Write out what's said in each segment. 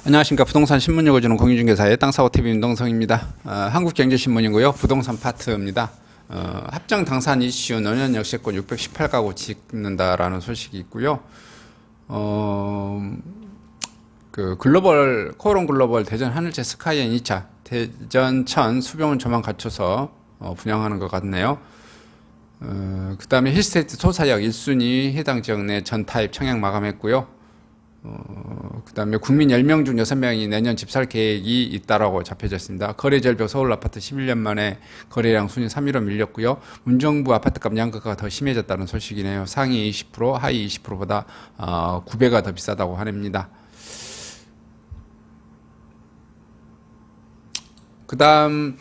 안녕하십니까. 부동산 신문 읽어주는 공유중개사의 땅사고TV 임동성입니다. 한국경제신문이고요. 부동산 파트입니다. 합정 당산 이슈 노년 역세권 618가구 짓는다라는 소식이 있고요. 글로벌 코오롱 글로벌 대전 하늘채 스카이엔 2차 대전천 수병원 조망 갖춰서 분양하는 것 같네요. 그 다음에 힐스테이트 소사역 1순위 해당 지역 내 전 타입 청약 마감했고요. 그 다음에 국민 10명 중 6명이 내년 집 살 계획이 있다라고 잡혀졌습니다. 거래절벽 서울 아파트 11년 만에 거래량 순위 3위로 밀렸고요. 문정부 아파트값 양극화가 더 심해졌다는 소식이네요. 상위 20%, 하위 20%보다 9배가 더 비싸다고 합니다. 그 다음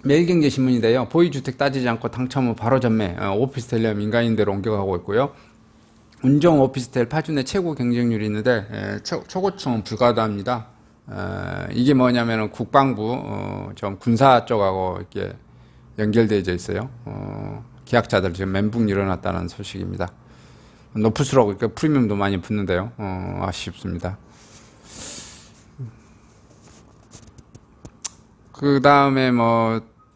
매일경제신문인데요. 보유주택 따지지 않고 당첨 후 바로 전매, 오피스텔 민간임대로 옮겨가고 있고요. 운정 오피스텔 파주내 최고 경쟁률이 있는데 초고층은 불가다합니다. 이게 뭐냐면은 국방부 좀 군사 쪽하고 이렇게 연결되어 있어요. 계약자들 지금 멘붕 일어났다는 소식입니다. 높을수록 프리미엄도 많이 붙는데요. 아쉽습니다. 그 다음에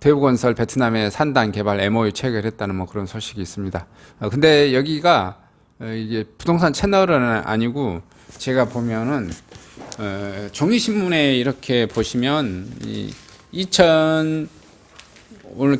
대우건설 베트남에 산단 개발 MOU 체결했다는 그런 소식이 있습니다. 근데 여기가 이게 부동산 채널은 아니고 제가 보면은 종이신문에 이렇게 보시면 오늘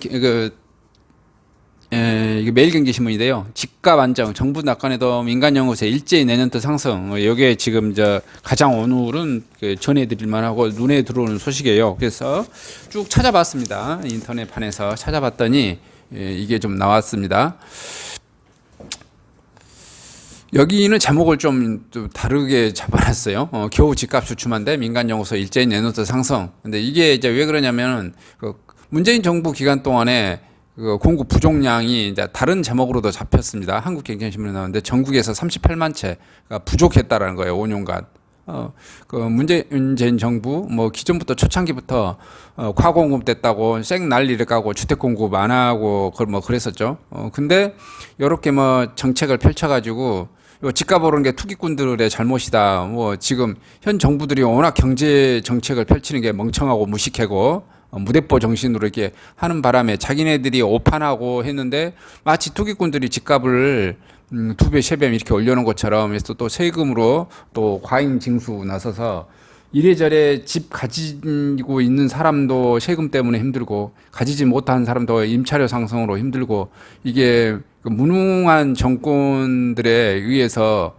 이게 매일경제신문인데요. 집값 안정, 정부 낙관에도 민간 연구소의 일제히 내년도 상승. 이게 지금 가장 오늘은 전해드릴 만하고 눈에 들어오는 소식이에요. 그래서 쭉 찾아봤습니다. 인터넷판에서 찾아봤더니 이게 좀 나왔습니다. 여기는 제목을 좀 다르게 잡아놨어요. 겨우 집값 주춤한데 민간연구소 일제히 내놓던 상승. 근데 이게 이제 왜 그러냐면은 문재인 정부 기간 동안에 공급 부족량이 이제 다른 제목으로도 잡혔습니다. 한국경제신문에 나오는데 전국에서 38만 채가 부족했다라는 거예요. 5년간. 문재인 정부, 기존부터 초창기부터, 과공급 됐다고, 쌩 난리를 까고, 주택 공급 안 하고, 그랬었죠. 근데, 요렇게 정책을 펼쳐가지고, 집값 오르는 게 투기꾼들의 잘못이다. 지금, 현 정부들이 워낙 경제 정책을 펼치는 게 멍청하고 무식하고, 무대뽀 정신으로 이렇게 하는 바람에 자기네들이 오판하고 했는데, 마치 투기꾼들이 집값을 2배, 3배 이렇게 올려놓은 것처럼 해서 또 세금으로 또 과잉 징수 나서서 이래저래 집 가지고 있는 사람도 세금 때문에 힘들고 가지지 못한 사람도 임차료 상승으로 힘들고 이게 무능한 정권들에 의해서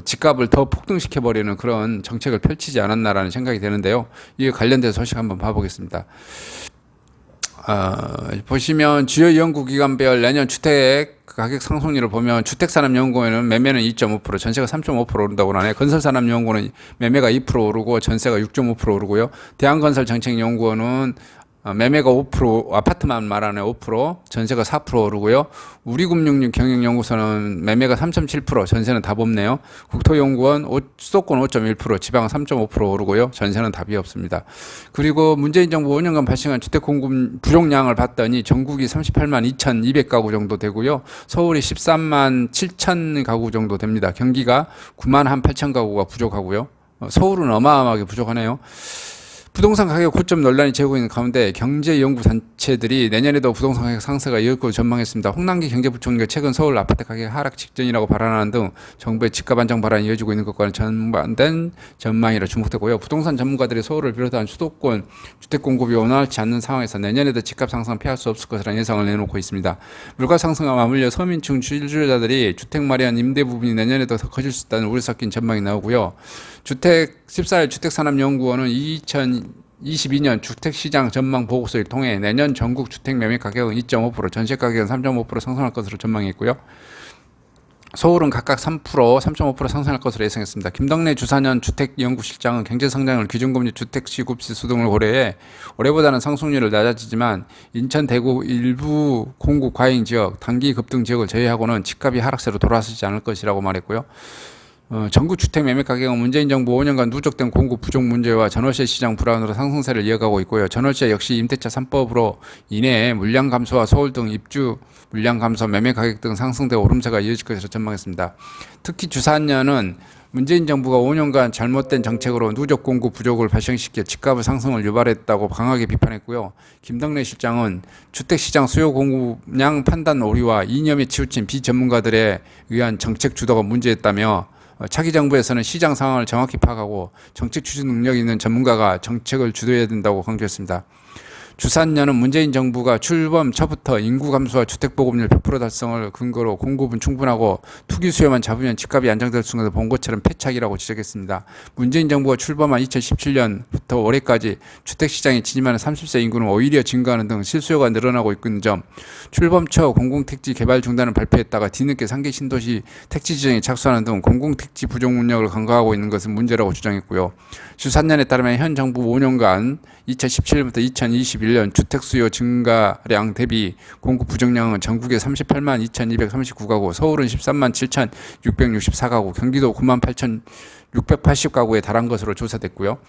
집값을 더 폭등시켜버리는 그런 정책을 펼치지 않았나라는 생각이 되는데요. 이에 관련된 소식 한번 봐보겠습니다. 보시면 주요 연구기관별 내년 주택 가격 상승률을 보면 주택산업연구원은 매매는 2.5%, 전세가 3.5% 오른다고 하네. 건설산업연구원은 매매가 2% 오르고 전세가 6.5% 오르고요. 대한건설정책연구원은 매매가 5%, 아파트만 말하네 5%, 전세가 4% 오르고요. 우리금융 경영연구소는 매매가 3.7%, 전세는 답 없네요. 국토연구원 수도권 5.1%, 지방은 3.5% 오르고요. 전세는 답이 없습니다. 그리고 문재인 정부 5년간 발생한 주택 공급 부족량을 봤더니 전국이 38만 2,200가구 정도 되고요. 서울이 13만 7천 가구 정도 됩니다. 경기가 9만 한 8천 가구가 부족하고요. 서울은 어마어마하게 부족하네요. 부동산 가격 고점 논란이 제기되고 있는 가운데 경제연구단체들이 내년에도 부동산 가격 상승가 이을 것으로 전망했습니다. 홍남기 경제부총리가 최근 서울 아파트 가격 하락 직전이라고 발언하는 등 정부의 집값 안정 발언이 이어지고 있는 것과는 전반된 전망이라 주목되고요. 부동산 전문가들이 서울을 비롯한 수도권 주택 공급이 원활치 않는 상황에서 내년에도 집값 상승을 피할 수 없을 것이라는 예상을 내놓고 있습니다. 물가 상승과 맞물려 서민층 실주자들이 주택 마련 임대 부분이 내년에도 더 커질 수 있다는 우려 섞인 전망이 나오고요. 14일 주택산업연구원은 2022년 주택시장 전망 보고서를 통해 내년 전국 주택 매매 가격은 2.5%, 전세 가격은 3.5% 상승할 것으로 전망했고요. 서울은 각각 3%, 3.5% 상승할 것으로 예상했습니다. 김덕래 주사년 주택연구실장은 경제성장을 기준금리 주택시급지수 등을 고려해 올해보다는 상승률을 낮아지지만 인천, 대구 일부 공급 과잉 지역, 단기 급등 지역을 제외하고는 집값이 하락세로 돌아서지 않을 것이라고 말했고요. 전국 주택 매매 가격은 문재인 정부 5년간 누적된 공급 부족 문제와 전월세 시장 불안으로 상승세를 이어가고 있고요. 전월세 역시 임대차 3법으로 인해 물량 감소와 서울 등 입주 물량 감소, 매매 가격 등 상승돼 오름세가 이어질 것으로 전망했습니다. 특히 주사년은 문재인 정부가 5년간 잘못된 정책으로 누적 공급 부족을 발생시켜 집값의 상승을 유발했다고 강하게 비판했고요. 김덕래 실장은 주택시장 수요 공급량 판단 오류와 이념에 치우친 비전문가들에 의한 정책 주도가 문제였다며 차기 정부에서는 시장 상황을 정확히 파악하고 정책 추진 능력이 있는 전문가가 정책을 주도해야 된다고 강조했습니다. 주산년은 문재인 정부가 출범 초부터 인구 감소와 주택 보급률 100% 달성을 근거로 공급은 충분하고 투기 수요만 잡으면 집값이 안정될 수 있는 본 것처럼 패착이라고 지적했습니다. 문재인 정부가 출범한 2017년부터 올해까지 주택시장에 진입하는 30세 인구는 오히려 증가하는 등 실수요가 늘어나고 있는 점, 출범 초 공공택지 개발 중단을 발표했다가 뒤늦게 상계 신도시 택지 지정에 착수하는 등 공공택지 부족 능력을 강화하고 있는 것은 문제라고 주장했고요. 주산년에 따르면 현 정부 5년간 2017년부터 2021년 주택 수요 증가량 대비 공급 부족량은 전국에 38만 2,239가구, 서울은 13만 7,664가구, 경기도 9만 8,680가구에 달한 것으로 조사됐고요.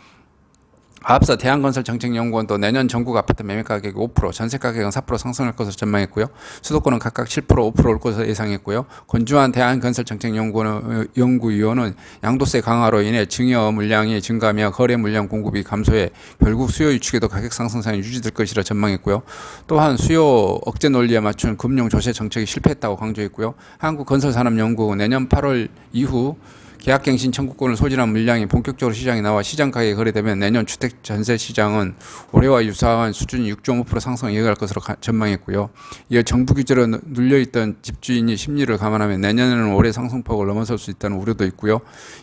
앞서 대한건설정책연구원도 내년 전국 아파트 매매 가격이 5%, 전세 가격은 4% 상승할 것으로 전망했고요. 수도권은 각각 7%, 5%올 것으로 예상했고요. 권주환 대한건설정책연구위원은 양도세 강화로 인해 증여 물량이 증가하며 거래 물량 공급이 감소해 결국 수요 위축에도 가격 상승세는 유지될 것이라 전망했고요. 또한 수요 억제 논리에 맞춘 금융 조세 정책이 실패했다고 강조했고요. 한국건설산업연구원 내년 8월 이후 계약갱신 청구권을 소진한 물량이 본격적으로 시장에 나와 시장 가격이 거래되면 내년 주택 전세 시장은 올해와 유사한 수준이 6.5% 상승을 이어갈 것으로 전망했고요. 이어 정부 규제로 눌려있던 집주인이 심리를 감안하면 내년에는 올해 상승폭을 넘어설 수 있다는 우려도 있고요.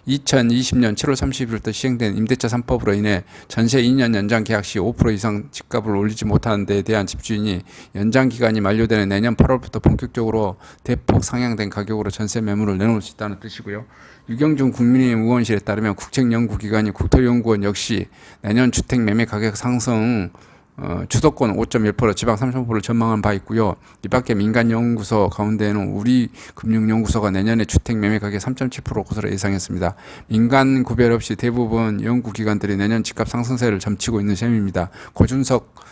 2020년 7월 30일부터 시행된 임대차 3법으로 인해 전세 2년 연장 계약 시 5% 이상 집값을 올리지 못하는 데에 대한 집주인이 연장 기간이 만료되는 내년 8월부터 본격적으로 대폭 상향된 가격으로 전세 매물을 내놓을 수 있다는 뜻이고요. 유경준 국민의힘 의원실에 따르면 국책연구기관인 국토연구원 역시 내년 주택 매매 가격 상승 주도권 5.1%, 지방 3.5%를 전망한 바 있고요. 이 밖에 민간연구소 가운데에는 우리금융연구소가 내년에 주택 매매 가격 3.7% 것으로 예상했습니다. 민간 구별 없이 대부분 연구기관들이 내년 집값 상승세를 점치고 있는 셈입니다. 고준석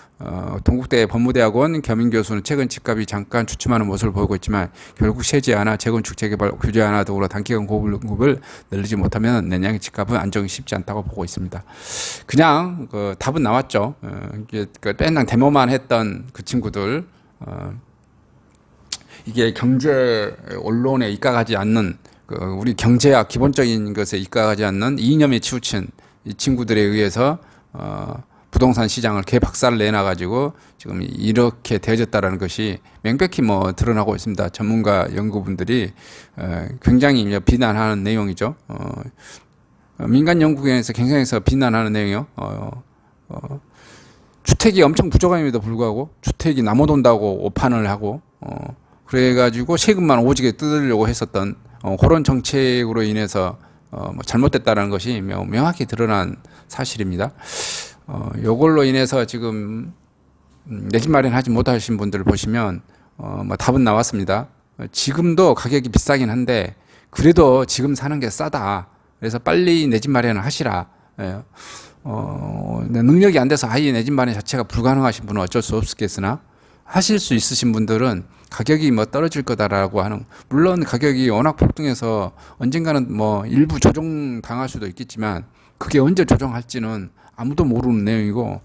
동국대 법무대학원 겸임 교수는 최근 집값이 잠깐 주춤하는 모습을 보이고 있지만 결국 세제 완화, 재건축, 재개발, 규제 완화 등으로 단기간 공급을 늘리지 못하면 내년의 집값은 안정이 쉽지 않다고 보고 있습니다. 그냥 답은 나왔죠. 맨날 데모만 했던 그 친구들 이게 경제 언론에 입각하지 않는 우리 경제학 기본적인 것에 입각하지 않는 이념에 치우친 이 친구들에 의해서 부동산 시장을 개박살을 내놔가지고 지금 이렇게 되어졌다라는 것이 명백히 드러나고 있습니다. 전문가 연구분들이 굉장히 비난하는 내용이죠. 민간 연구기관에서 경쟁에서 비난하는 내용이요. 주택이 엄청 부족함에도 불구하고 주택이 남아돈다고 오판을 하고 그래가지고 세금만 오지게 뜯으려고 했었던 그런 정책으로 인해서 잘못됐다는 것이 명확히 드러난 사실입니다. 요걸로 인해서 지금 내 집 마련하지 못하신 분들을 보시면 답은 나왔습니다. 지금도 가격이 비싸긴 한데 그래도 지금 사는 게 싸다. 그래서 빨리 내 집 마련을 하시라. 능력이 안 돼서 아예 내 집 마련 자체가 불가능하신 분은 어쩔 수 없겠으나 하실 수 있으신 분들은 가격이 떨어질 거다라고 하는, 물론 가격이 워낙 폭등해서 언젠가는 일부 조정 당할 수도 있겠지만 그게 언제 조정할지는 아무도 모르는 내용이고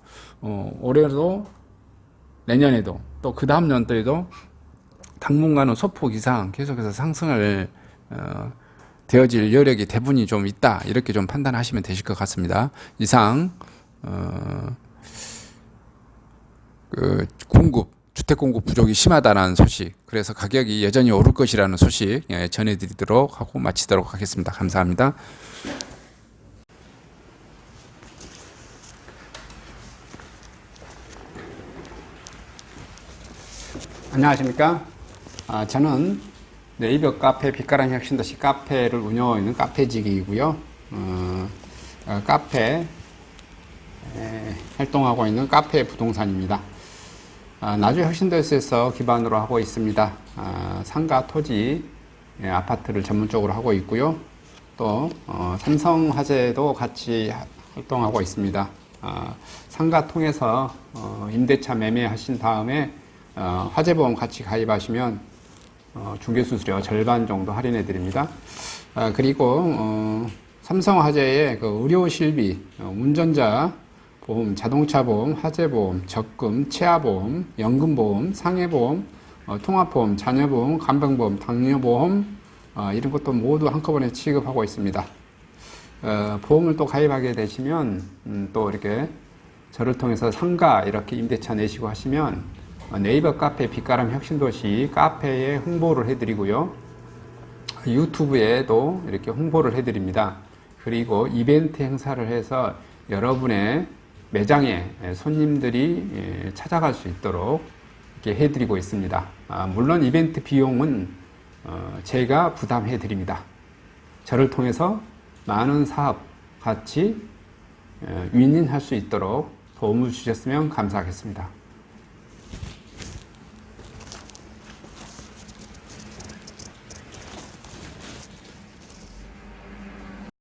올해도 내년에도 또 그 다음 연도에도 당분간은 소폭 이상 계속해서 상승을 되어질 여력이 대분이 좀 있다, 이렇게 좀 판단하시면 되실 것 같습니다. 이상 주택 공급 부족이 심하다는 소식, 그래서 가격이 여전히 오를 것이라는 소식 전해드리도록 하고 마치도록 하겠습니다. 감사합니다. 안녕하십니까. 저는 네이버 카페 빛가람 혁신도시 카페를 운영하고 있는 카페직이고요. 카페 활동하고 있는 카페 부동산입니다. 나주 혁신도시에서 기반으로 하고 있습니다. 상가 토지 아파트를 전문적으로 하고 있고요. 또 삼성화재도 같이 활동하고 있습니다. 상가 통해서 임대차 매매하신 다음에 화재보험 같이 가입하시면 중개수수료 절반 정도 할인해 드립니다. 그리고 삼성화재의 그 의료 실비, 운전자 보험, 자동차 보험, 화재 보험, 적금, 치아 보험, 연금 보험, 상해 보험, 통합 보험, 자녀 보험, 간병 보험, 당뇨 보험 이런 것도 모두 한꺼번에 취급하고 있습니다. 보험을 또 가입하게 되시면 또 이렇게 저를 통해서 상가 이렇게 임대차 내시고 하시면 네이버 카페 빛가람 혁신도시 카페에 홍보를 해드리고요. 유튜브에도 이렇게 홍보를 해드립니다. 그리고 이벤트 행사를 해서 여러분의 매장에 손님들이 찾아갈 수 있도록 이렇게 해드리고 있습니다. 물론 이벤트 비용은 제가 부담해 드립니다. 저를 통해서 많은 사업 같이 윈윈할 수 있도록 도움을 주셨으면 감사하겠습니다.